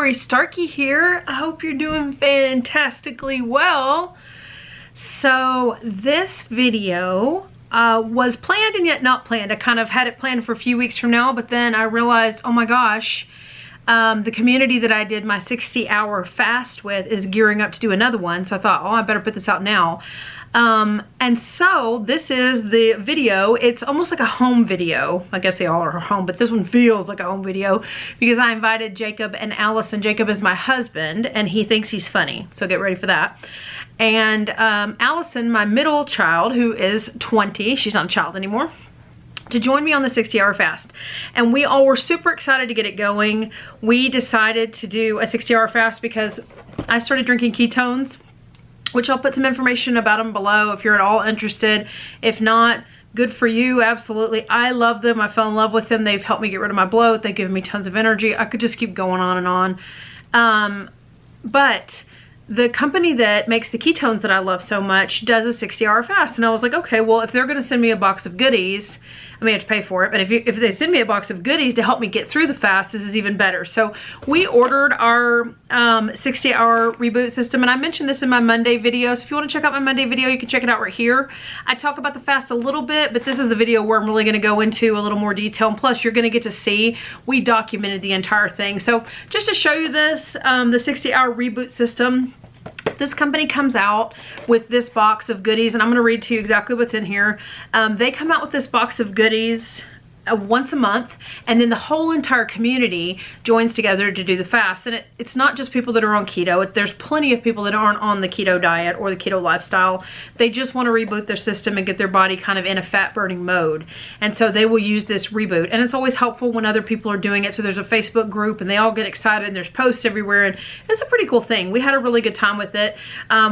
Laurie, Starkey here. I hope you're doing fantastically well. So this video was planned and yet not planned. I kind of had it planned for a few weeks from now, but then I realized, oh my gosh, the community that I did my 60-hour fast with is gearing up to do another one. So I thought, oh, I better put this out now. And so this is the video. It's almost like a home video. I guess they all are home, but this one feels like a home video because I invited Jacob and Allison. Jacob is my husband and he thinks he's funny. So get ready for that. And Allison, my middle child, who is 20, she's not a child anymore, to join me on the 60-hour fast. And we all were super excited to get it going. We decided to do a 60-hour fast because I started drinking ketones, which I'll put some information about them below if you're at all interested. If not, good for you, absolutely. I love them. I fell in love with them. They've helped me get rid of my bloat. They've given me tons of energy. I could just keep going on and on. But the company that makes the ketones that I love so much does a 60-hour fast. And I was like, okay, well, if they're gonna send me a box of goodies, I may have to pay for it, but if they send me a box of goodies to help me get through the fast, this is even better. So we ordered our 60-hour reboot system, and I mentioned this in my Monday video. So if you want to check out my Monday video, you can check it out right here. I talk about the fast a little bit, but this is the video where I'm really going to go into a little more detail. And plus, you're going to get to see, we documented the entire thing. So just to show you this, the 60-hour reboot system, this company comes out with this box of goodies, and I'm going to read to you exactly what's in here. They come out with this box of goodies once a month, and then the whole entire community joins together to do the fast. And it's not just people that are on keto. There's plenty of people that aren't on the keto diet or the keto lifestyle. They just want to reboot their system and get their body kind of in a fat burning mode. And so they will use this reboot. And it's always helpful when other people are doing it. So there's a Facebook group and they all get excited and there's posts everywhere. And it's a pretty cool thing. We had a really good time with it.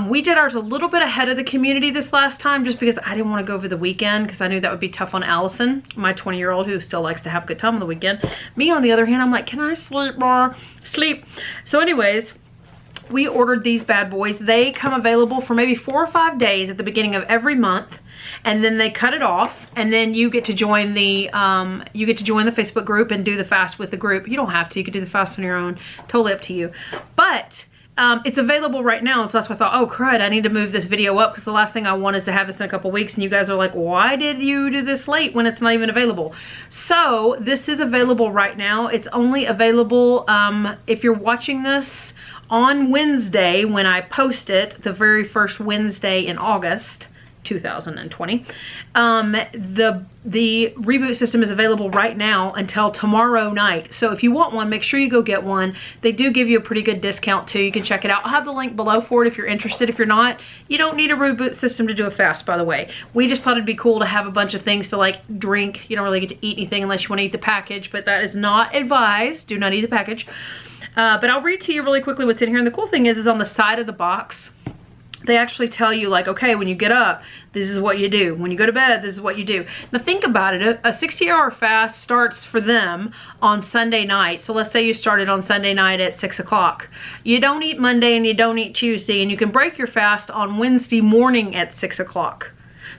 We did ours a little bit ahead of the community this last time just because I didn't want to go over the weekend because I knew that would be tough on Allison, my 20-year-old who still likes to have a good time on the weekend. Me, on the other hand, I'm like, can I sleep more? Sleep. So anyways, we ordered these bad boys. They come available for maybe 4 or 5 days at the beginning of every month, and then they cut it off, and then you get to join the Facebook group and do the fast with the group. You don't have to. You can do the fast on your own. Totally up to you. But it's available right now, so that's why I thought, oh crud, I need to move this video up because the last thing I want is to have this in a couple weeks and you guys are like, why did you do this late when it's not even available? So this is available right now. It's only available if you're watching this on Wednesday when I post it, the very first Wednesday in August 2020. The reboot system is available right now until tomorrow night. So if you want one, make sure you go get one. They do give you a pretty good discount too. You can check it out. I'll have the link below for it if you're interested. If you're not, you don't need a reboot system to do a fast, by the way. We just thought it'd be cool to have a bunch of things to like drink. You don't really get to eat anything unless you want to eat the package, but that is not advised. Do not eat the package. But I'll read to you really quickly what's in here. And the cool thing is on the side of the box, they actually tell you like, okay, when you get up, this is what you do. When you go to bed, this is what you do. Now think about it. A 60-hour fast starts for them on Sunday night. So let's say you started on Sunday night at 6 o'clock. You don't eat Monday and you don't eat Tuesday, and you can break your fast on Wednesday morning at 6 o'clock.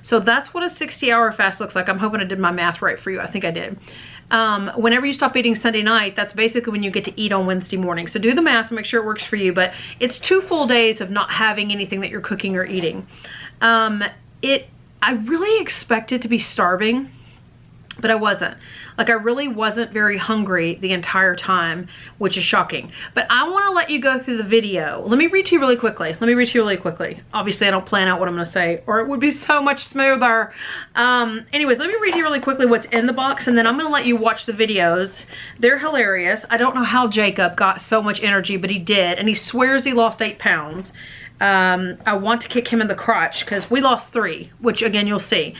So that's what a 60-hour fast looks like. I'm hoping I did my math right for you. I think I did. Whenever you stop eating Sunday night, that's basically when you get to eat on Wednesday morning. So do the math and make sure it works for you. But it's 2 full days of not having anything that you're cooking or eating. I really expected to be starving, but I wasn't. Like, I really wasn't very hungry the entire time, which is shocking. But I want to let you go through the video. Let me read to you really quickly. Obviously, I don't plan out what I'm going to say, or it would be so much smoother. Anyways, let me read to you really quickly what's in the box, and then I'm going to let you watch the videos. They're hilarious. I don't know how Jacob got so much energy, but he did, and he swears he lost 8 pounds. I want to kick him in the crotch because we lost 3, which again you'll see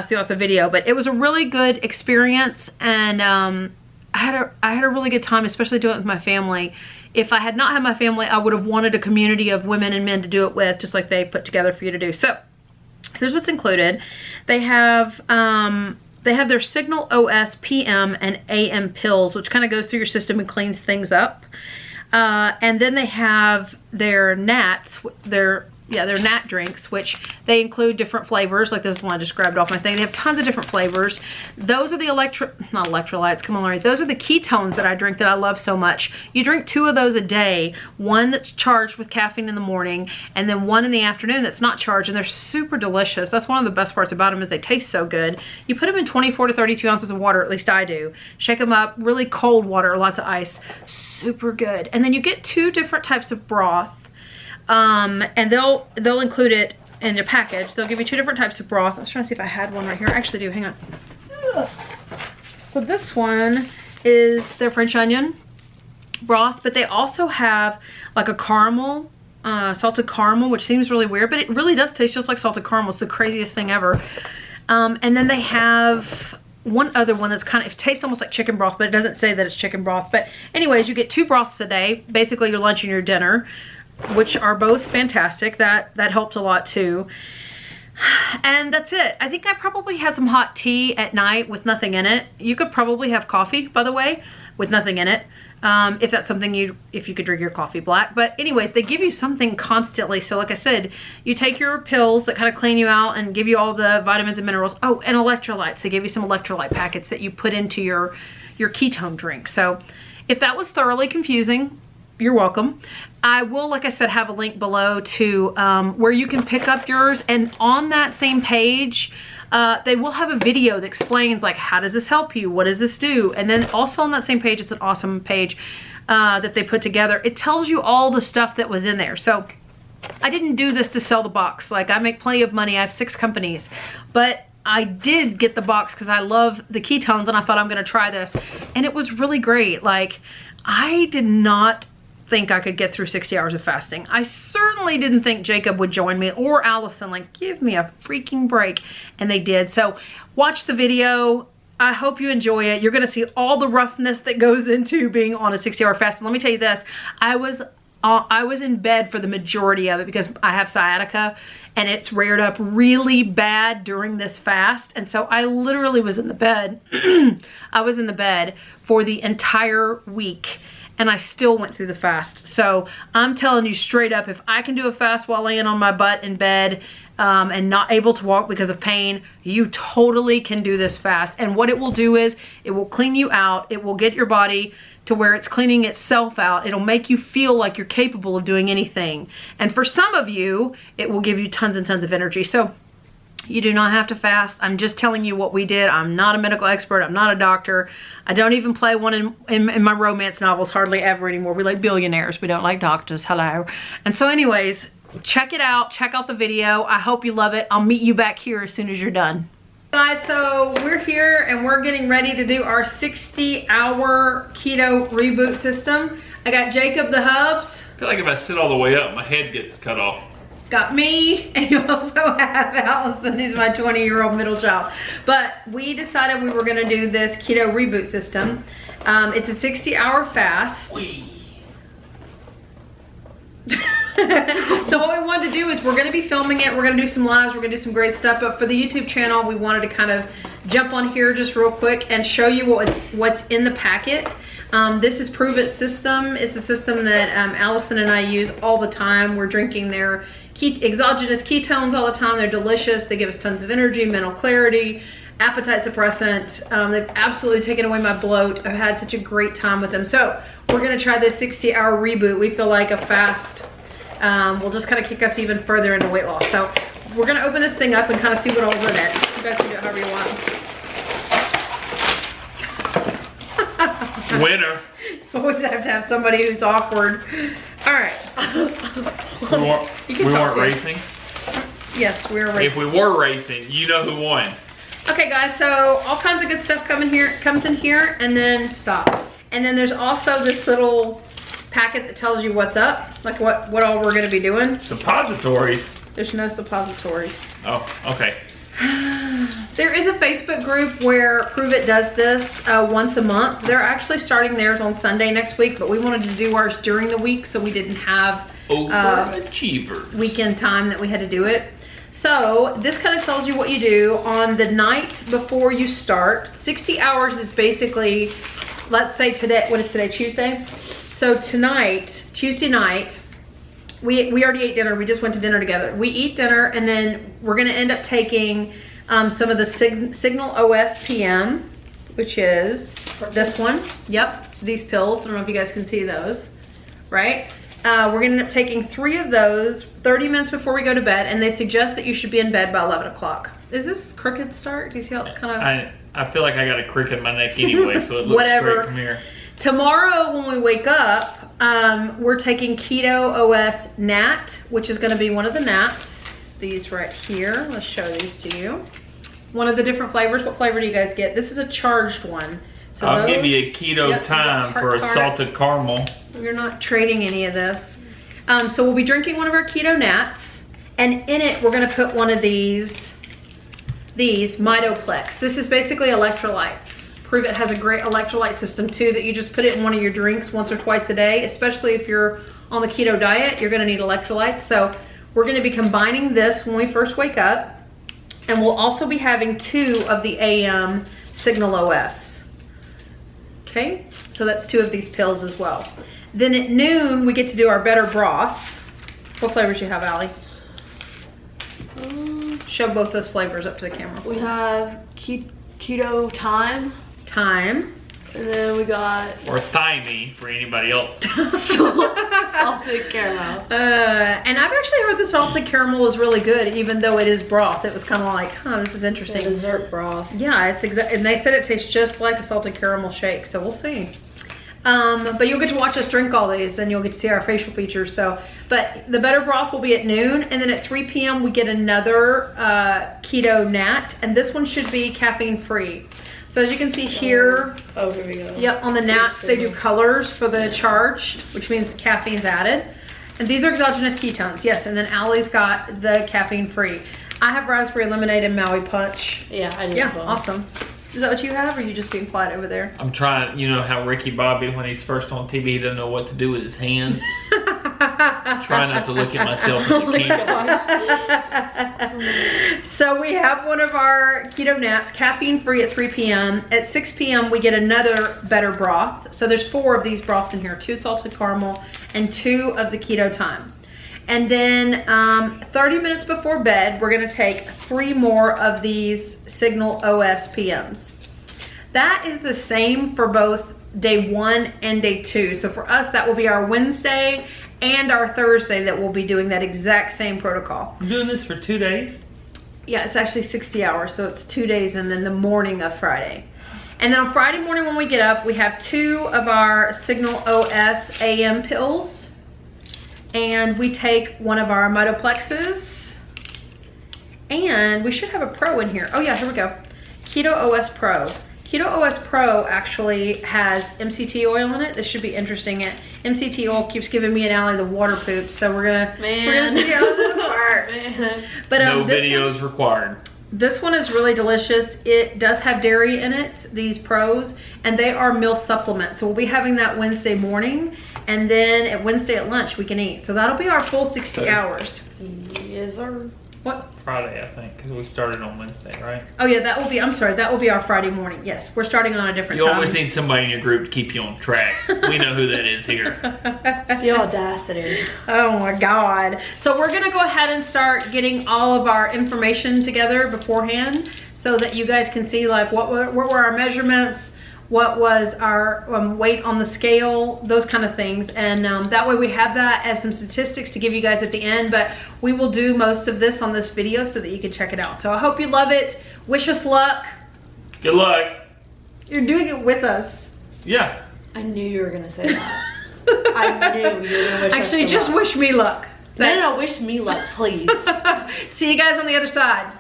throughout the video. But it was a really good experience, and I had a really good time, especially doing it with my family. If I had not had my family, I would have wanted a community of women and men to do it with, just like they put together for you to do. So here's what's included. They have their Signal OS PM and AM pills, which kind of goes through your system and cleans things up. And then they have their NATs, their yeah, they're nat drinks, which they include different flavors. Like this one I just grabbed off my thing. They have tons of different flavors. Those are the not electrolytes, come on, Laurie. Those are the ketones that I drink that I love so much. You drink 2 of those a day, one that's charged with caffeine in the morning, and then one in the afternoon that's not charged, and they're super delicious. That's one of the best parts about them is they taste so good. You put them in 24 to 32 ounces of water, at least I do. Shake them up, really cold water, lots of ice, super good. And then you get 2 different types of broth. And they'll include it in your package. They'll give you 2 different types of broth. I was trying to see if I had one right here. I actually do, hang on. Ugh. So this one is their French onion broth, but they also have like a caramel, salted caramel, which seems really weird, but it really does taste just like salted caramel. It's the craziest thing ever. And then they have one other one that's kind of, it tastes almost like chicken broth, but it doesn't say that it's chicken broth. But anyways, you get 2 broths a day, basically your lunch and your dinner, which are both fantastic. That helped a lot too. And that's it. I think I probably had some hot tea at night with nothing in it. You could probably have coffee, by the way, with nothing in it. If that's something if you could drink your coffee black. But anyways, they give you something constantly. So like I said, you take your pills that kind of clean you out and give you all the vitamins and minerals. Oh, and electrolytes. They give you some electrolyte packets that you put into your ketone drink. So if that was thoroughly confusing, you're welcome. I will, like I said, have a link below to where you can pick up yours. And on that same page, they will have a video that explains like, how does this help you? What does this do? And then also on that same page, it's an awesome page that they put together. It tells you all the stuff that was in there. So I didn't do this to sell the box. Like, I make plenty of money. I have 6 companies, but I did get the box because I love the ketones and I thought I'm going to try this. And it was really great. Like, I did not think I could get through 60 hours of fasting. I certainly didn't think Jacob would join me or Allison. Like, give me a freaking break. And they did. So watch the video. I hope you enjoy it. You're gonna see all the roughness that goes into being on a 60-hour fast. And let me tell you this, I was in bed for the majority of it because I have sciatica and it's reared up really bad during this fast. And so I literally was in the bed. I was in the bed for the entire week. And I still went through the fast. So I'm telling you straight up, if I can do a fast while laying on my butt in bed and not able to walk because of pain, you totally can do this fast. And what it will do is it will clean you out. It will get your body to where it's cleaning itself out. It'll make you feel like you're capable of doing anything. And for some of you, it will give you tons and tons of energy. So you do not have to fast. I'm just telling you what we did. I'm not a medical expert. I'm not a doctor. I don't even play one in my romance novels hardly ever anymore. We like billionaires. We don't like doctors. Hello. And so anyways, check it out. Check out the video. I hope you love it. I'll meet you back here as soon as you're done. Guys, so we're here and we're getting ready to do our 60-hour keto reboot system. I got Jacob the hubs. I feel like if I sit all the way up, my head gets cut off. Got me, and you also have Allison, who's my 20-year-old middle child. But we decided we were gonna do this keto reboot system. It's a 60-hour fast. So what we wanted to do is we're gonna be filming it. We're gonna do some lives. We're gonna do some great stuff. But for the YouTube channel, we wanted to kind of jump on here just real quick and show you what's in the packet. This is Prove It system. It's a system that Allison and I use all the time. We're drinking their exogenous ketones all the time. They're delicious. They give us tons of energy, mental clarity, appetite suppressant. They've absolutely taken away my bloat. I've had such a great time with them. So we're gonna try this 60-hour reboot. We feel like a fast will just kind of kick us even further into weight loss. So we're gonna open this thing up and kind of see what all's in it. You guys can do it however you want. Winner. You always have to have somebody who's awkward. All right. We weren't racing? Yes, we were racing. If we were racing, you know who won. Okay guys, so all kinds of good stuff comes in here, and then stop. And then there's also this little packet that tells you what's up, like what all we're gonna be doing. Suppositories. There's no suppositories. Oh, okay. There is a Facebook group where Prove It does this once a month. They're actually starting theirs on Sunday next week, but we wanted to do ours during the week, so we didn't have overachievers weekend time that we had to do it. So this kind of tells you what you do on the night before you start. 60 hours is basically, let's say today, what is today, Tuesday? So tonight, Tuesday night, we already ate dinner. We just went to dinner together. We eat dinner, and then we're gonna end up taking some of the Signal OS PM, which is this one. Yep, these pills. I don't know if you guys can see those, right? We're gonna end up taking 3 of those 30 minutes before we go to bed, and they suggest that you should be in bed by 11 o'clock. Is this crooked, Stark? Do you see how it's kind of... I feel like I got a crick in my neck anyway, so it looks straight from here. Tomorrow when we wake up, we're taking Keto OS Nat, which is gonna be one of the Nats. These right here, let's show these to you. One of the different flavors. What flavor do you guys get? This is a charged one. So I'll give you a keto time for a salted caramel. You're not trading any of this. So we'll be drinking one of our Keto Nats, and in it we're gonna put one of these Mitoplex. This is basically electrolytes. Prove It has a great electrolyte system too, that you just put it in one of your drinks once or twice a day, especially if you're on the keto diet, you're gonna need electrolytes. So we're gonna be combining this when we first wake up, and we'll also be having 2 of the AM Signal OS. Okay, so that's 2 of these pills as well. Then at noon, we get to do our better broth. What flavors do you have, Allie? Show both those flavors up to the camera. We have keto thyme. Thyme. And then we got... Or thymine for anybody else. salted caramel. And I've actually heard the salted caramel is really good, even though it is broth. It was kind of like, huh, this is interesting. The dessert broth. Yeah, it's and they said it tastes just like a salted caramel shake, so we'll see. But you'll get to watch us drink all these, and you'll get to see our facial features. So, but the better broth will be at noon, and then at 3 p.m. we get another Keto Nat, and this one should be caffeine free. So as you can see here, oh, here we go. Yep, on the Nats they do colors for the charged, which means caffeine's added. And these are exogenous ketones, yes. And then Allie's got the caffeine free. I have raspberry lemonade and Maui punch. Yeah, I do. Yeah, as well. awesome. Is that what you have, or are you just being quiet over there? I'm trying, you know how Ricky Bobby, when he's first on TV, he doesn't know what to do with his hands. Try not to look at myself in the camera. So we have one of our Keto Nats, caffeine free at 3 p.m. At 6 p.m. we get another better broth. So there's 4 of these broths in here, 2 salted caramel and 2 of the Keto Thyme. And then 30 minutes before bed, we're gonna take 3 more of these Signal OS PMs. That is the same for both day 1 and day 2. So for us, that will be our Wednesday and our Thursday that we'll be doing that exact same protocol. I'm doing this for 2 days? Yeah, it's actually 60 hours, so it's 2 days and then the morning of Friday. And then on Friday morning when we get up, we have 2 of our Signal OS AM pills. And we take one of our Mitoplexes. And we should have a Pro in here. Oh yeah, here we go. Keto OS Pro. Keto OS Pro actually has MCT oil in it. This should be interesting. MCT oil keeps giving me and Allie the water poop, so we're gonna see how this works. But no videos required. This one is really delicious. It does have dairy in it, these Pros, and they are meal supplements. So we'll be having that Wednesday morning, and then at Wednesday at lunch we can eat. So that'll be our full 60 hours. Yes, sir. What? Friday, I think, because we started on Wednesday, right? Oh yeah, that will be, I'm sorry, that will be our Friday morning. Yes, we're starting on a different time. You always need somebody in your group to keep you on track. We know who that is here. The audacity. Oh my God. So we're gonna go ahead and start getting all of our information together beforehand so that you guys can see like what were our measurements, what was our weight on the scale, those kind of things. And that way we have that as some statistics to give you guys at the end, but we will do most of this on this video so that you can check it out. So I hope you love it. Wish us luck. Good luck. You're doing it with us. Yeah. I knew you were gonna say that. I knew you were gonna wish Actually, us just luck. wish me luck. No, wish me luck, please. See you guys on the other side.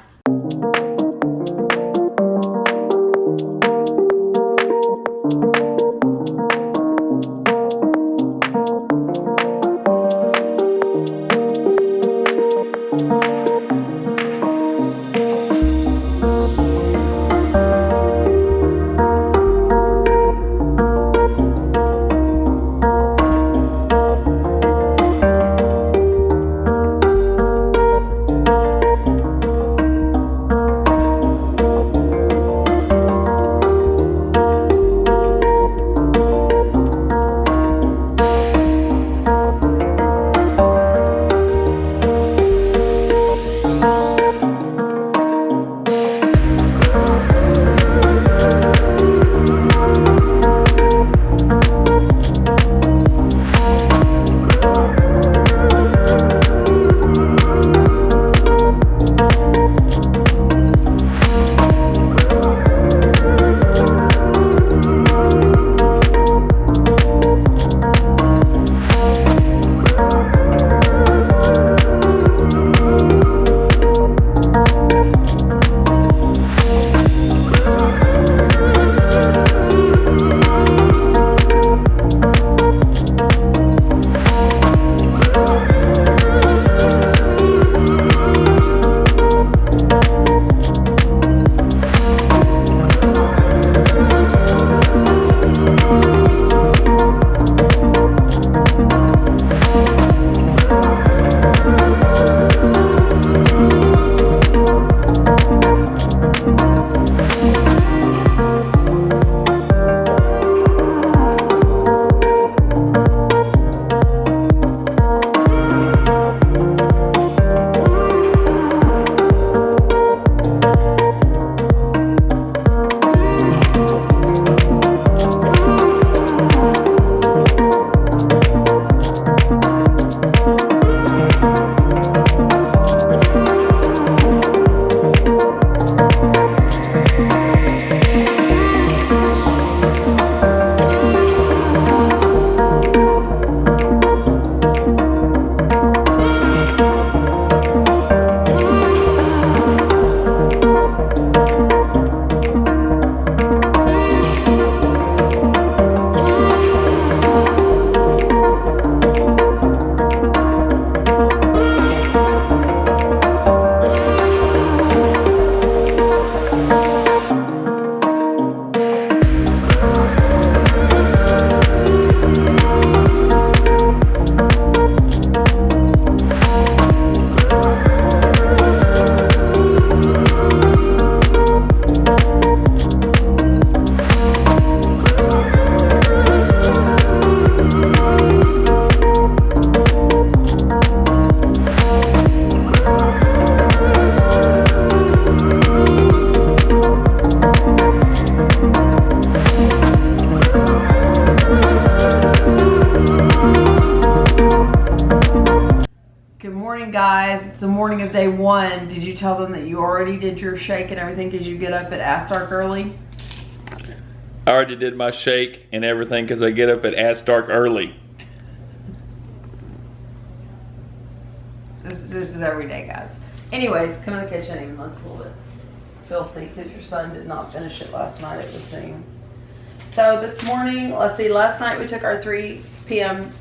morning of day 1, did you tell them that you already did your shake and everything because you get up at dark early? I already did my shake and everything because I get up at dark early. This is every day, guys. Anyways, come in the kitchen, even though it's a little bit filthy because your son did not finish it last night, it would seem. So this morning, let's see, last night we took our 3 p.m.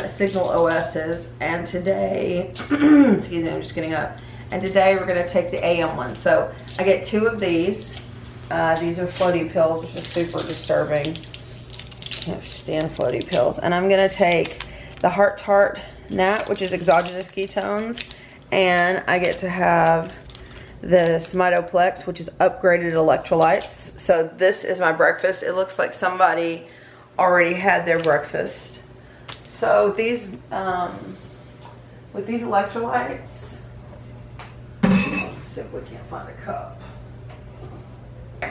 Signal OSs, and today, excuse me, I'm just getting up. And today we're gonna take the AM one. So I get 2 of these. These are floaty pills, which is super disturbing. Can't stand floaty pills. And I'm gonna take the Heart Tart Nat, which is exogenous ketones, and I get to have the Smitoplex, which is upgraded electrolytes. So this is my breakfast. It looks like somebody already had their breakfast. So these, with these electrolytes, let's see if we can't find a cup.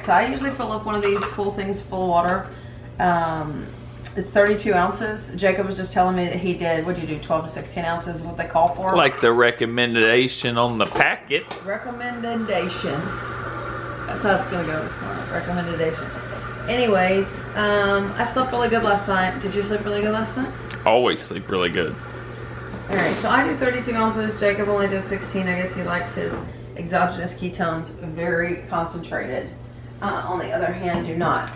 So I usually fill up one of these full things full of water. It's 32 ounces. Jacob was just telling me that he did, what'd you do, 12 to 16 ounces is what they call for? Like the recommendation on the packet. Recommendation. That's how it's gonna go this morning. Recommendation. Anyways, I slept really good last night. Did you sleep really good last night? Always sleep really good. Alright, so I do 32 ounces. Jacob only did 16. I guess he likes his exogenous ketones very concentrated. On the other hand, do not.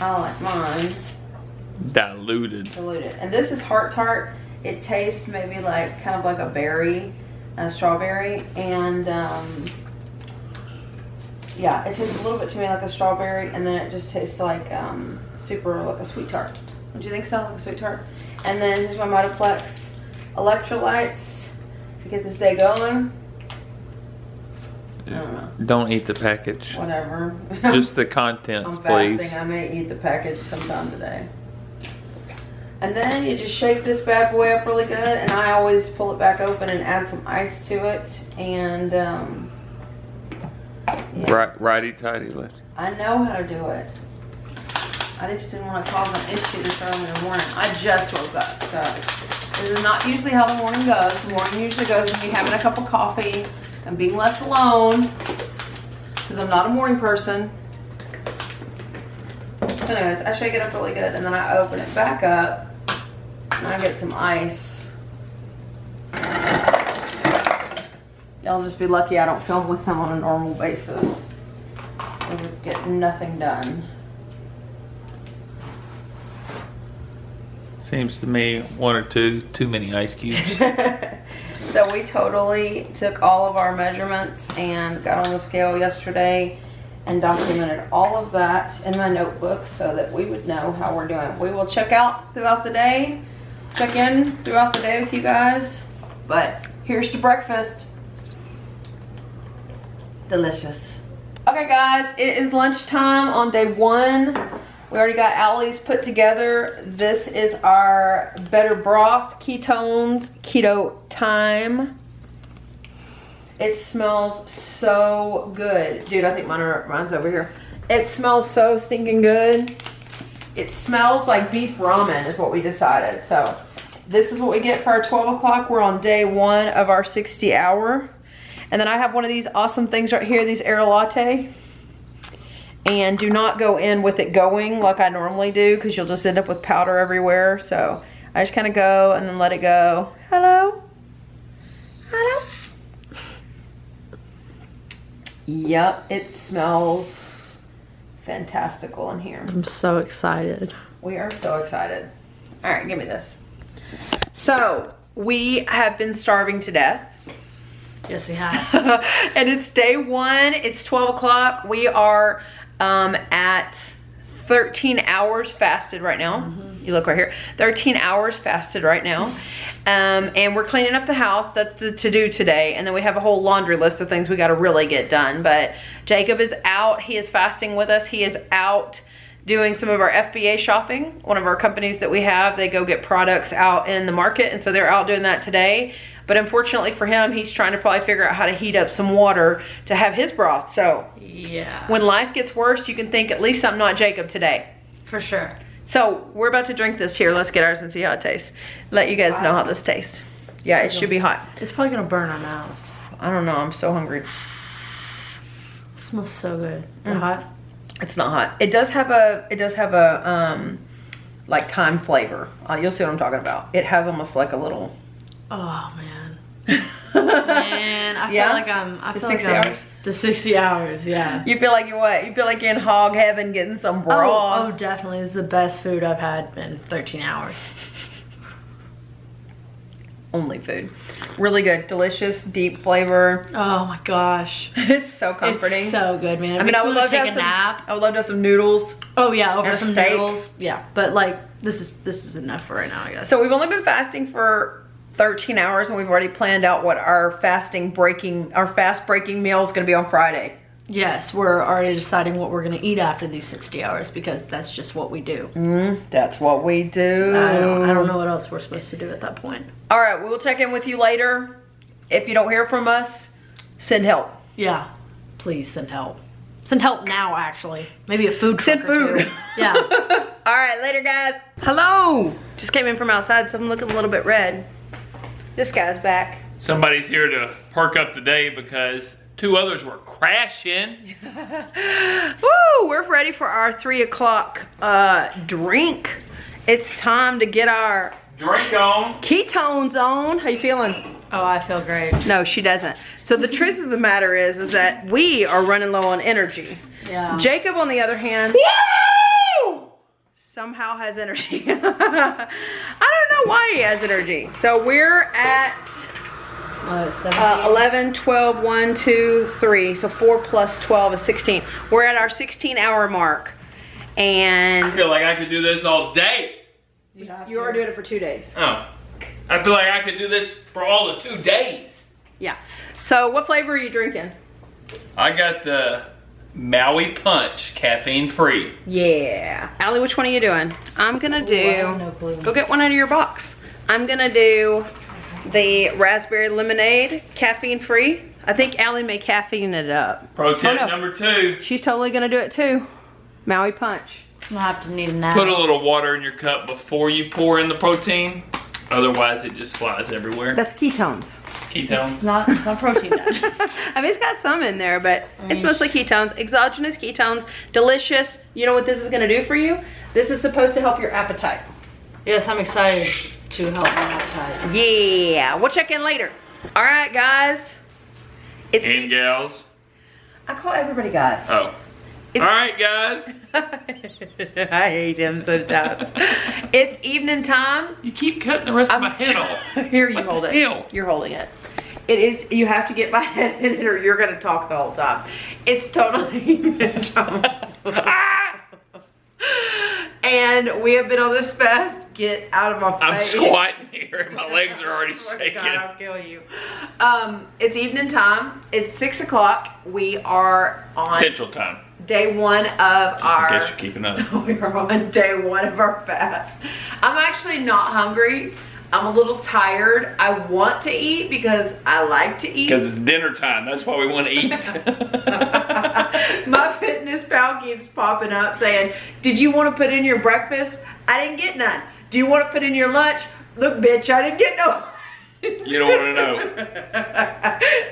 I like mine Diluted. And this is Heart Tart. It tastes maybe like kind of like a berry, a strawberry, and yeah, it tastes a little bit to me like a strawberry, and then it just tastes like super like a sweet tart. Don't you think so? Like a sweet tart. And then here's my Mitoplex electrolytes to get this day going. I don't know. Don't eat the package. Whatever. Just the contents, I'm please. fasting. I may eat the package sometime today. And then you just shake this bad boy up really good, and I always pull it back open and add some ice to it. And yeah. Righty-tighty, lefty. I know how to do it. I just didn't want to cause an issue this early in the morning. I just woke up, so this is not usually how the morning goes. The morning usually goes with me having a cup of coffee and being left alone, because I'm not a morning person. So anyways, I shake it up really good, and then I open it back up, and I get some ice. Y'all just be lucky I don't film with him on a normal basis. I would get nothing done. Seems to me 1 or 2 too many ice cubes. So we totally took all of our measurements and got on the scale yesterday and documented all of that in my notebook so that we would know how we're doing. We will check out throughout the day, check in throughout the day with you guys. But here's to breakfast. Delicious. Okay guys, it is lunchtime on day 1. We already got Allie's put together. This is our Better Broth Ketones Keto Time. It smells so good. Dude, I think mine's over here. It smells so stinking good. It smells like beef ramen is what we decided. So this is what we get for our 12 o'clock. We're on day 1 of our 60 hour. And then I have one of these awesome things right here, these Air Latte. And do not go in with it going like I normally do, because you'll just end up with powder everywhere. So I just kind of go and then let it go. Hello? Hello? Yep, it smells fantastical in here. I'm so excited. We are so excited. All right, give me this. So we have been starving to death. Yes, we have. And it's day 1. It's 12 o'clock. We are at 13 hours fasted right now. Mm-hmm. You look right here. 13 hours fasted right now. And we're cleaning up the house. That's the to-do today. And then we have a whole laundry list of things we got to really get done. But Jacob is out. He is fasting with us. He is out doing some of our FBA shopping. One of our companies that we have, they go get products out in the market. And so they're out doing that today. But unfortunately for him, he's trying to probably figure out how to heat up some water to have his broth. So yeah, when life gets worse, you can think, at least I'm not Jacob today. For sure. So we're about to drink this here. Let's get ours and see how it tastes. Let you guys know how this tastes. Yeah, it should be hot. It's probably gonna burn our mouth. I don't know, I'm so hungry. It smells so good. Is it hot? It's not hot. It does have a like thyme flavor. You'll see what I'm talking about. It has almost like a little. Oh man. Man, I feel like I feel 60 like hours. To 60 hours, yeah. You feel like you're what? You feel like you're in hog heaven getting some broth. Oh, definitely. It's the best food I've had in 13 hours. Only food. Really good. Delicious, deep flavor. Oh my gosh. It's so comforting. It's so good, man. I mean, I would love to take have a nap. I would love to have some noodles. Oh yeah, over and some steak. noodles. Yeah, but like this is enough for right now, I guess. So we've only been fasting for 13 hours and we've already planned out what our fast breaking meal is going to be on Friday. Yes, we're already deciding what we're gonna eat after these 60 hours because that's just what we do. That's what we do. I don't know what else we're supposed to do at that point. All right, we'll check in with you later. If you don't hear from us, send help. Yeah, please send help. Send help now, actually. Maybe a food truck Send or food. two. Yeah. All right, later, guys. Hello. Just came in from outside, so I'm looking a little bit red. This guy's back. Somebody's here to perk up the day because 2 others were crashing. Woo! We're ready for our 3 o'clock drink. It's time to get our Drink on. ketones on. How you feeling? Oh, I feel great. No, she doesn't. So the truth of the matter is that we are running low on energy. Yeah. Jacob, on the other hand, somehow has energy. I don't know why he has energy. So we're at 11, 12, 1, 2, 3. So 4 plus 12 is 16. We're at our 16-hour mark. I And feel like I could do this all day. you are doing it for 2 days. Oh. I feel like I could do this for all the 2 days. Yeah. So what flavor are you drinking? I got the Maui Punch, caffeine free. Yeah. Allie, which one are you doing? I'm gonna do, I have no clue. go get one out of your box. I'm gonna do the raspberry lemonade, caffeine free. I think Allie may caffeine it up. Pro tip no. number 2. She's totally gonna do it too. Maui Punch. I'll have to need a nap. Put a little water in your cup before you pour in the protein. Otherwise, it just flies everywhere. That's ketones. Ketones. It's not protein touch. I mean, it's got some in there, but it's mostly ketones. Exogenous ketones, delicious. You know what this is gonna do for you? This is supposed to help your appetite. Yes, I'm excited to help my appetite. Yeah, we'll check in later. All right, guys. It's And gals. I call everybody guys. Oh. It's- All right, guys. I hate him sometimes. It's evening time. You keep cutting the rest of my head off. Here, you hold What it. the hell? You're holding it. It is, you have to get my head in it or you're gonna talk the whole time. It's totally evening time. Ah! And we have been on this fast. Get out of my I'm face. squatting here and my legs are already Oh my shaking. God, I'll kill you. It's evening time. It's 6 o'clock. We are on Central time. day 1 of In our. case you're keeping up. We are on day 1 of our fast. I'm actually not hungry. I'm a little tired. I want to eat because I like to eat. Because it's dinner time. That's why we want to eat. My fitness pal keeps popping up saying, did you want to put in your breakfast? I didn't get none. Do you want to put in your lunch? Look, bitch, I didn't get no. You don't want to know.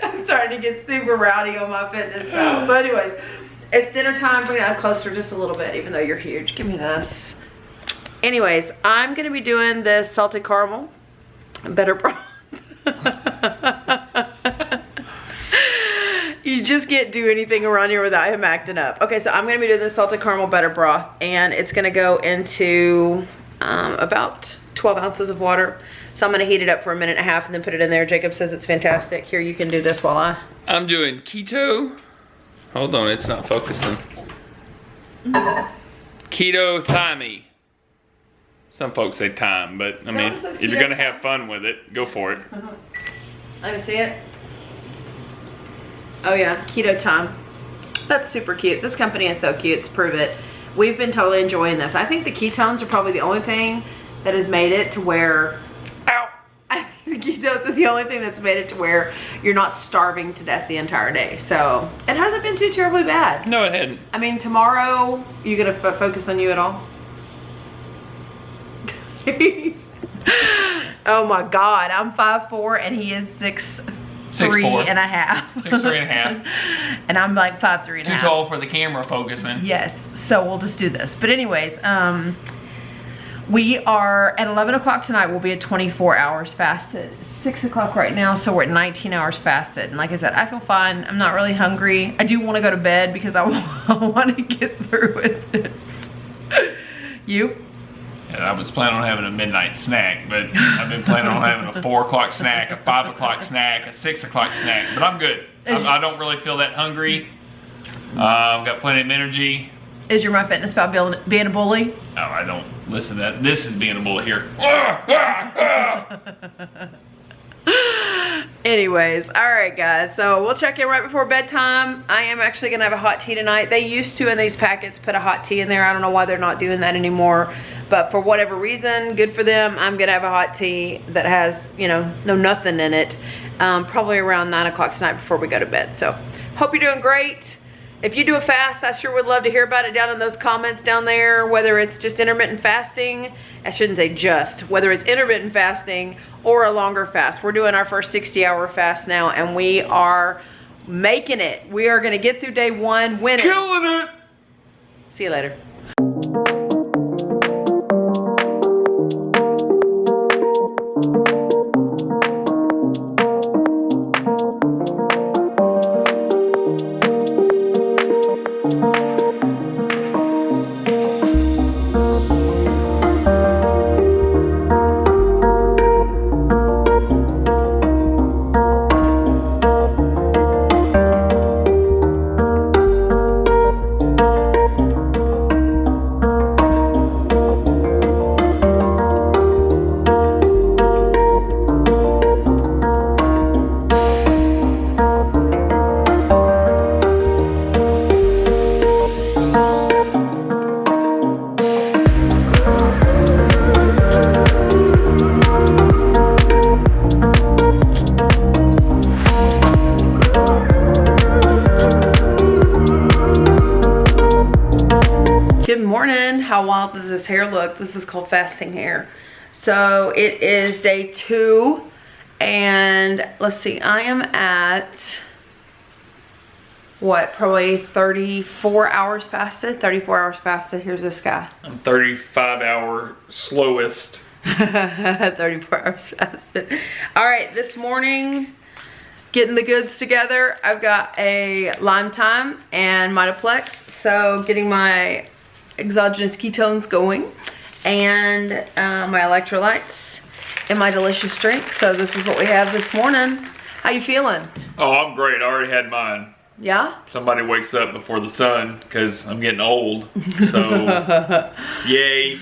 I'm starting to get super rowdy on my fitness pal. So anyways, it's dinner time. Bring that closer just a little bit, even though you're huge. Give me this. Anyways, I'm going to be doing this salted caramel better broth. You just can't do anything around here without him acting up. Okay, so I'm going to be doing this salted caramel butter broth, and it's going to go into about 12 ounces of water. So I'm going to heat it up for a minute and a half and then put it in there. Jacob says it's fantastic. Here, you can do this while I'm doing keto. Hold on, it's not focusing. Keto thyme. Some folks say time, but I mean, what it says, if you're keto gonna have fun with it, go for it. Let me see it. Oh yeah, keto time. That's super cute. This company is so cute. It's Prove It. We've been totally enjoying this. I think the ketones are probably the only thing that has made it to where, ow! I think the ketones are the only thing that's made it to where you're not starving to death the entire day. So it hasn't been too terribly bad. No, it hadn't. I mean, tomorrow, you gonna focus on you at all? Jeez. Oh my God, I'm 5'4" and he is 6'3" 6'4" and a half. 6'3" and a half. And I'm like 5'3" and a half. Too tall for the camera focusing. Yes, so we'll just do this. But anyways, we are at 11 o'clock tonight. We'll be at 24 hours fasted. It's 6 o'clock right now, so we're at 19 hours fasted. And like I said, I feel fine. I'm not really hungry. I do want to go to bed because I want to get through with this. You? And I was planning on having a midnight snack, but I've been planning on having a 4 o'clock snack, a 5 o'clock snack, a 6 o'clock snack. But I'm good. I don't really feel that hungry. I've got plenty of energy. Is your MyFitnessPal being a bully? No, I don't listen to that. This is being a bully here. Anyways, all right guys, so we'll check in right before bedtime. I am actually gonna have a hot tea tonight. They used to in these packets put a hot tea in there. I don't know why they're not doing that anymore, but for whatever reason, good for them. I'm gonna have a hot tea that has, you know, nothing in it, probably around 9 o'clock tonight before we go to bed. So hope you're doing great. If you do a fast, I sure would love to hear about it down in those comments down there, whether it's just intermittent fasting. I shouldn't say just, whether it's intermittent fasting or a longer fast. We're doing our first 60-hour fast now, and we are making it. We are gonna get through day 1 winning. Killing it! See you later. How wild does this hair look? This is called fasting hair. So it is day 2, and let's see, I am at what, probably 34 hours fasted. 34 hours fasted. Here's this guy. I'm 35-hour slowest. 34 hours fasted. All right, this morning, getting the goods together. I've got a Lime Time and Mitoplex, so getting my exogenous ketones going, and my electrolytes and my delicious drink. So this is what we have this morning. How you feeling? Oh, I'm great. I already had mine. Yeah? Somebody wakes up before the sun because I'm getting old. So, yay.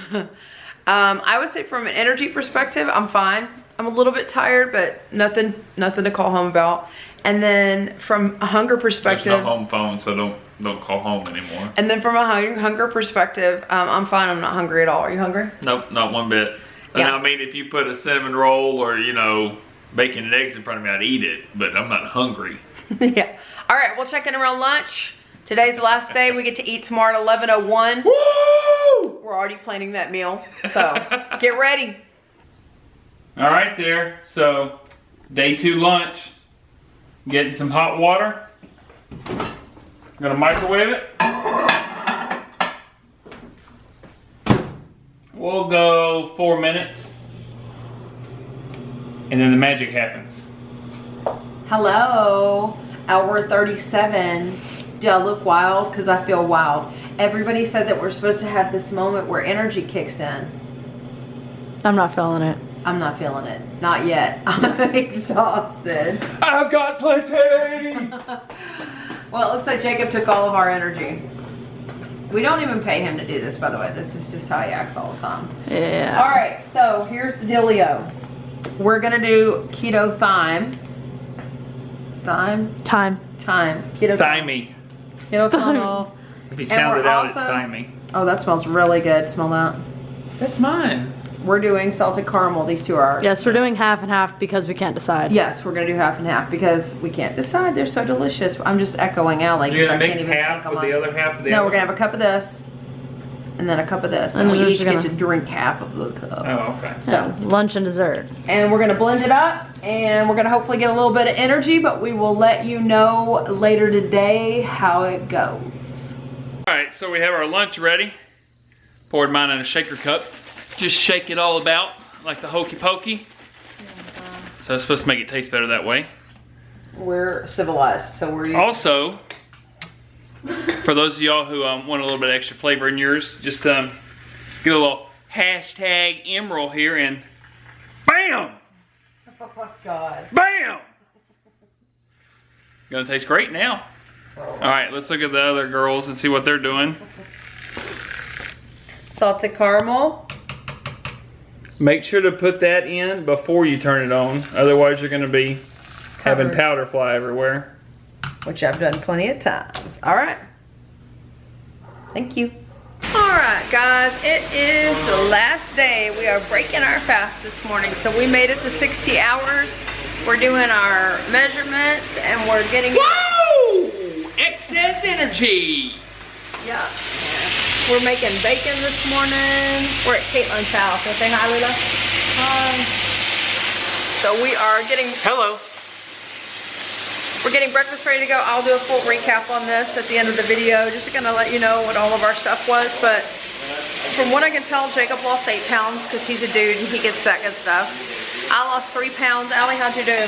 I would say from an energy perspective, I'm fine. I'm a little bit tired, but nothing to call home about. And then from a hunger perspective, there's no home phone, so don't call home anymore. And then from a hunger perspective, I'm fine. I'm not hungry at all. Are you hungry? Nope, not one bit. Yeah. And I mean, if you put a cinnamon roll or, you know, bacon and eggs in front of me, I'd eat it, but I'm not hungry. Yeah. All right, we'll check in around lunch. Today's the last day. We get to eat tomorrow at 11:01. Woo! We're already planning that meal, so get ready. All right there, so day 2 lunch. Getting some hot water. I'm gonna microwave it. We'll go 4 minutes. And then the magic happens. Hello, hour 37. Do I look wild? Because I feel wild. Everybody said that we're supposed to have this moment where energy kicks in. I'm not feeling it. I'm not feeling it. Not yet. I'm exhausted. I've got plenty! Well, it looks like Jacob took all of our energy. We don't even pay him to do this, by the way. This is just how he acts all the time. Yeah. All right, so here's the dealio. We're gonna do keto thyme. Time. Keto Thymie. Keto thyme. If you sound it out, it's also- thymie. Oh, that smells really good. Smell that. That's mine. We're doing salted caramel. These 2 are ours. Yes, we're doing half and half because we can't decide. Yes, we're gonna do half and half because we can't decide. They're so delicious. I'm just echoing Allie. You're 'cause gonna I mix can't even half think with of the mine. other half of the No, other? we're gonna have a cup of this and then a cup of this. And And we we're each just get gonna- to drink half of the cup. Oh, okay. So, lunch and dessert. and we're gonna blend it up, and we're gonna hopefully get a little bit of energy, but we will let you know later today how it goes. All right, so we have our lunch ready. Poured mine in a shaker cup. Just shake it all about like the hokey pokey. So it's supposed to make it taste better that way. We're civilized, so we're Also, for those of y'all who want a little bit extra flavor in yours, just get a little hashtag Emerald here and BAM! Oh my God. BAM! Gonna taste great now. All right, let's look at the other girls and see what they're doing. Salted caramel. Make sure to put that in before you turn it on. Otherwise, you're gonna be having Covered. powder fly everywhere. Which I've done plenty of times. All right. Thank you. All right, guys, it is the last day. We are breaking our fast this morning. So we made it to 60 hours. We're doing our measurements and we're getting... Whoa! Excess energy. Yeah. We're making bacon this morning. We're at Caitlin's house. Wanna say hi, Lila? Hi. So we are getting... Hello. We're getting breakfast ready to go. I'll do a full recap on this at the end of the video, just to kind of let you know what all of our stuff was. But from what I can tell, Jacob lost 8 pounds because he's a dude and he gets that good stuff. I lost 3 pounds. Allie, how'd you do?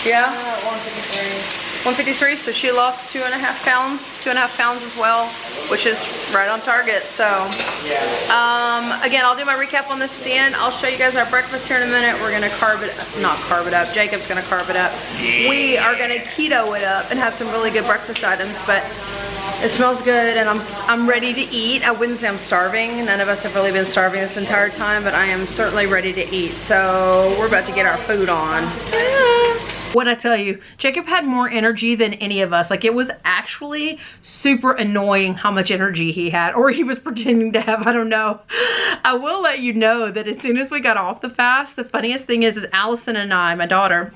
Yeah? 153. 153, so she lost 2.5 pounds. 2.5 pounds as well, which is right on target. So, again, I'll do my recap on this at the end. I'll show you guys our breakfast here in a minute. We're gonna not carb it up. Jacob's gonna carb it up. We are gonna keto it up and have some really good breakfast items, but it smells good and I'm ready to eat. I wouldn't say I'm starving. None of us have really been starving this entire time, but I am certainly ready to eat. So we're about to get our food on. What I tell you, Jacob had more energy than any of us. Like, it was actually super annoying how much energy he had, or he was pretending to have, I don't know. I will let you know that as soon as we got off the fast, the funniest thing is Allison and I, my daughter,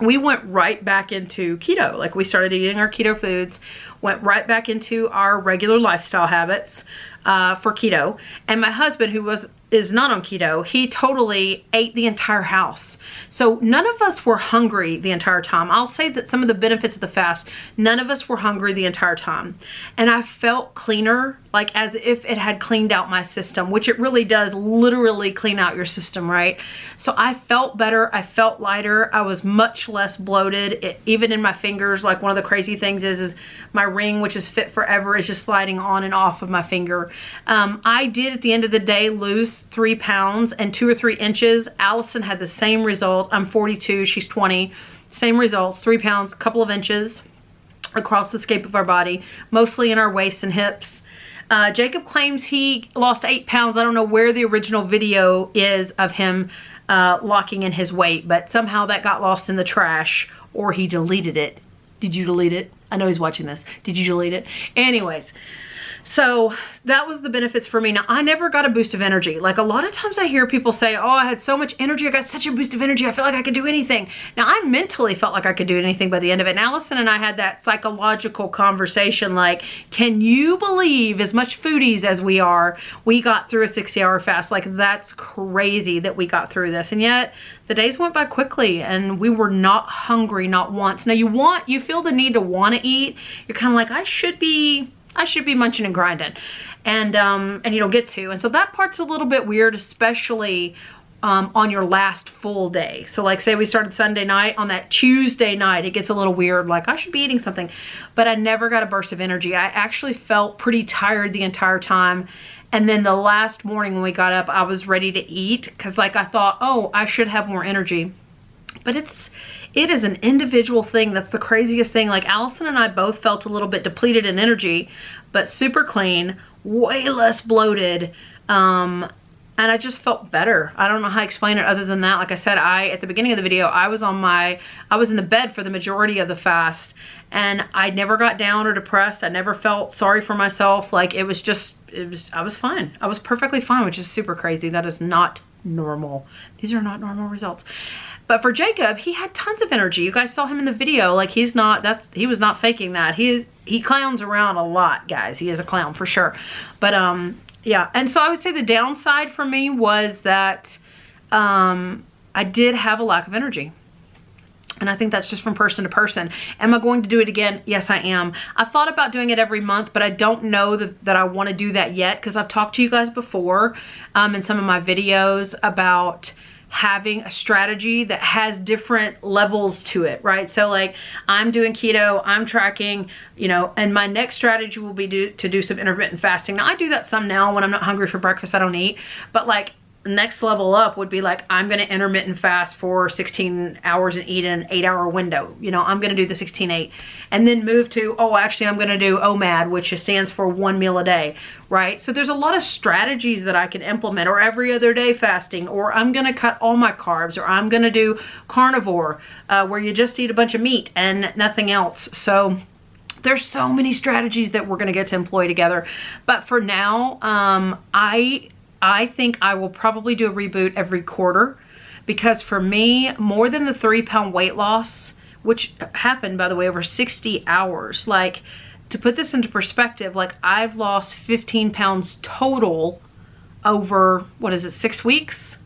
we went right back into keto. Like, we started eating our keto foods, went right back into our regular lifestyle habits for keto. And my husband, who is not on keto, he totally ate the entire house. So none of us were hungry the entire time. I'll say that some of the benefits of the fast, none of us were hungry the entire time. And I felt cleaner, like as if it had cleaned out my system, which it really does literally clean out your system, right? So I felt better, I felt lighter, I was much less bloated, even in my fingers. Like, one of the crazy things is my ring, which is Fit Forever, is just sliding on and off of my finger. I did at the end of the day lose 3 pounds and 2 or 3 inches. Allison had the same result. I'm 42, she's 20. Same results, 3 pounds, a couple of inches across the scape of our body, mostly in our waist and hips. Jacob claims he lost 8 pounds. I don't know where the original video is of him locking in his weight, but somehow that got lost in the trash, or he deleted it. Did you delete it? I know he's watching this. Did you delete it? Anyways. So that was the benefits for me. Now, I never got a boost of energy. Like, a lot of times I hear people say, oh, I had so much energy. I got such a boost of energy. I felt like I could do anything. Now, I mentally felt like I could do anything by the end of it. And Allison and I had that psychological conversation, like, can you believe, as much foodies as we are, we got through a 60-hour fast? Like, that's crazy that we got through this. And yet the days went by quickly and we were not hungry, not once. Now, you feel the need to want to eat. You're kind of like, I should be munching and grinding, and you don't get to. And so that part's a little bit weird, especially on your last full day. So, like, say we started Sunday night, on that Tuesday night, it gets a little weird, like, I should be eating something. But I never got a burst of energy. I actually felt pretty tired the entire time. And then the last morning when we got up, I was ready to eat, because, like, I thought, oh, I should have more energy. But it is an individual thing. That's the craziest thing. Like, Allison and I both felt a little bit depleted in energy, but super clean, way less bloated, and I just felt better. I don't know how to explain it other than that. Like I said, at the beginning of the video, I was in the bed for the majority of the fast, and I never got down or depressed. I never felt sorry for myself. Like, I was fine. I was perfectly fine, which is super crazy. That is not normal. These are not normal results. But for Jacob, he had tons of energy. You guys saw him in the video. Like, he was not faking that. He clowns around a lot, guys. He is a clown for sure. But yeah, and so I would say the downside for me was that I did have a lack of energy. And I think that's just from person to person. Am I going to do it again? Yes, I am. I thought about doing it every month, but I don't know that I want to do that yet, because I've talked to you guys before in some of my videos about having a strategy that has different levels to it, right? So like, I'm doing keto, I'm tracking, you know, and my next strategy will be to do some intermittent fasting. Now I do that some now when I'm not hungry for breakfast, I don't eat, but like, next level up would be like, I'm going to intermittent fast for 16 hours and eat in an 8-hour window. You know, I'm going to do the 16-8 and then move to, oh, actually I'm going to do OMAD, which stands for 1 meal a day, right? So there's a lot of strategies that I can implement, or every other day fasting, or I'm going to cut all my carbs, or I'm going to do carnivore, where you just eat a bunch of meat and nothing else. So there's so many strategies that we're going to get to employ together. But for now, I think I will probably do a reboot every quarter, because for me, more than the 3-pound weight loss, which happened, by the way, over 60 hours, like, to put this into perspective, like, I've lost 15 pounds total over, 6 weeks,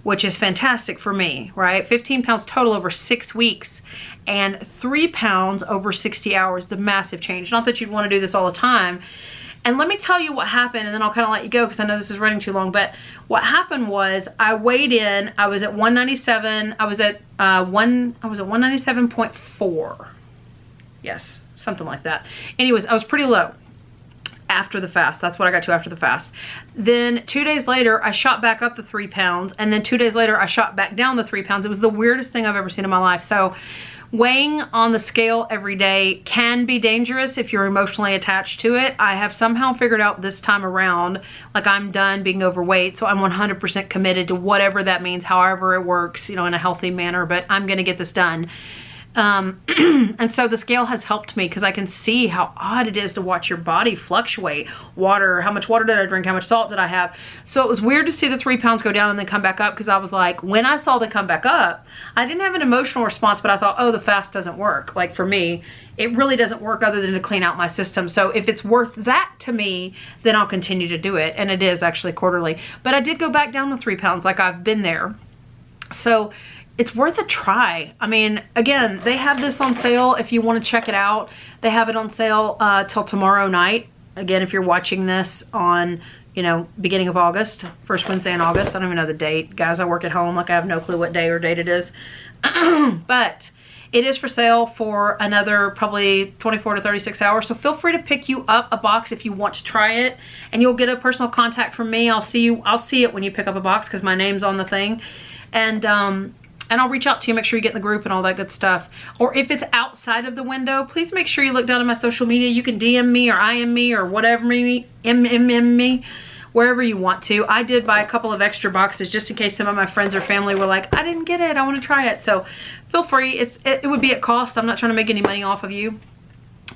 which is fantastic for me, right? 15 pounds total over 6 weeks, and 3 pounds over 60 hours is a massive change. Not that you'd want to do this all the time. And let me tell you what happened, and then I'll kind of let you go because I know this is running too long. But what happened was, I weighed in, I was at 197, I was at 197.4. Yes, something like that. Anyways, I was pretty low after the fast. That's what I got to after the fast. Then 2 days later, I shot back up the 3 pounds, and then 2 days later, I shot back down the 3 pounds. It was the weirdest thing I've ever seen in my life. So weighing on the scale every day can be dangerous if you're emotionally attached to it. I have somehow figured out this time around, like, I'm done being overweight, so I'm 100% committed to whatever that means, however it works, you know, in a healthy manner, but I'm gonna get this done. And so the scale has helped me, because I can see how odd it is to watch your body fluctuate. Water, how much water did I drink? How much salt did I have? So it was weird to see the 3 pounds go down and then come back up, because I was like, when I saw them come back up, I didn't have an emotional response, but I thought, oh, the fast doesn't work. Like, for me, it really doesn't work other than to clean out my system. So if it's worth that to me, then I'll continue to do it. And it is actually quarterly. But I did go back down the 3 pounds, like, I've been there. So it's worth a try. I mean, again, they have this on sale if you want to check it out. They have it on sale till tomorrow night. Again, if you're watching this on, you know, beginning of August, first Wednesday in August. I don't even know the date. Guys, I work at home, like, I have no clue what day or date it is. But it is for sale for another probably 24 to 36 hours. So feel free to pick you up a box if you want to try it, and you'll get a personal contact from me. I'll see it when you pick up a box, because my name's on the thing. And I'll reach out to you, make sure you get in the group and all that good stuff. Or if it's outside of the window, please make sure you look down at my social media. You can DM me or IM me or whatever, MMM me, wherever you want to. I did buy a couple of extra boxes just in case some of my friends or family were like, I didn't get it, I want to try it. So feel free. It would be at cost. I'm not trying to make any money off of you.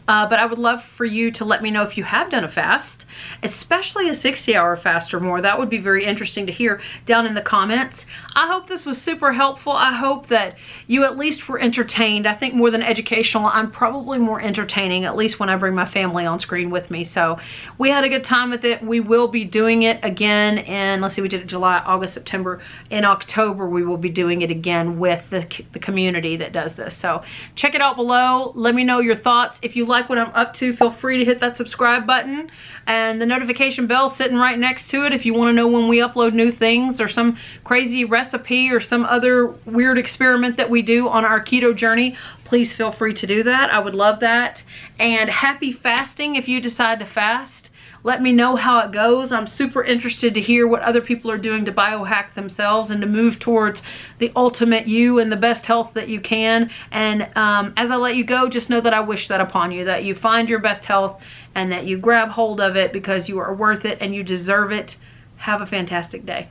But I would love for you to let me know if you have done a fast, especially a 60-hour fast or more. That would be very interesting to hear down in the comments. I hope this was super helpful. I hope that you at least were entertained. I think more than educational, I'm probably more entertaining, at least when I bring my family on screen with me. So we had a good time with it. We will be doing it again in, let's see, we did it July, August, September. In October, we will be doing it again with the community that does this. So check it out below. Let me know your thoughts. If you like what I'm up to, feel free to hit that subscribe button and the notification bell sitting right next to it if you want to know when we upload new things, or some crazy recipe or some other weird experiment that we do on our keto journey. Please feel free to do that. I would love that. And happy fasting if you decide to fast. Let me know how it goes. I'm super interested to hear what other people are doing to biohack themselves and to move towards the ultimate you and the best health that you can. And as I let you go, just know that I wish that upon you, that you find your best health and that you grab hold of it, because you are worth it and you deserve it. Have a fantastic day.